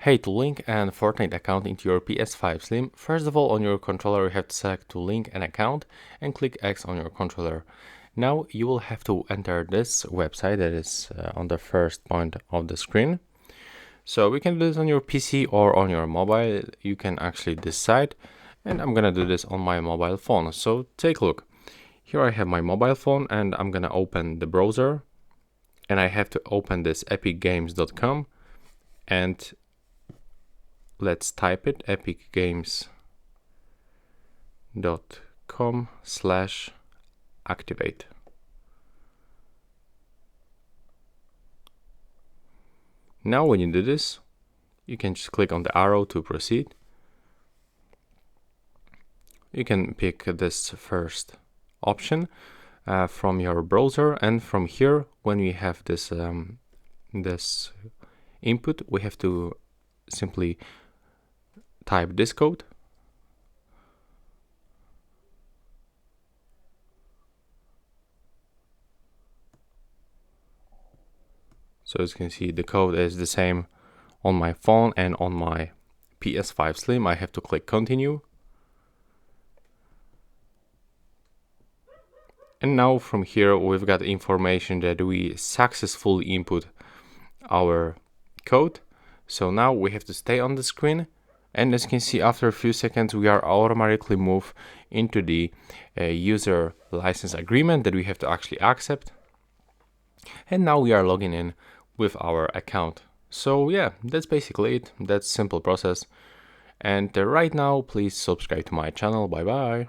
Hey, to link an Fortnite account into your PS5 Slim, first of all on your controller you have to select to link an account and click X on your controller. Now you will have to enter this website that is on the first point of the screen. So we can do this on your PC or on your mobile, you can actually decide, and I'm gonna do this on my mobile phone. So take a look. Here I have my mobile phone and I'm gonna open the browser and I have to open this epicgames.com and let's type it epicgames.com/activate. Now when you do this, you can just click on the arrow to proceed. You can pick this first option from your browser, and from here when we have this this input, we have to simply type this code. So as you can see, the code is the same on my phone and on my PS5 Slim. I have to click continue. And now from here we've got information that we successfully input our code. So now we have to stay on the screen, and as you can see, after a few seconds we are automatically moved into the user license agreement that we have to actually accept. And now we are logging in with our account. So yeah, that's basically it. That's simple process. And right now please subscribe to my channel. Bye bye.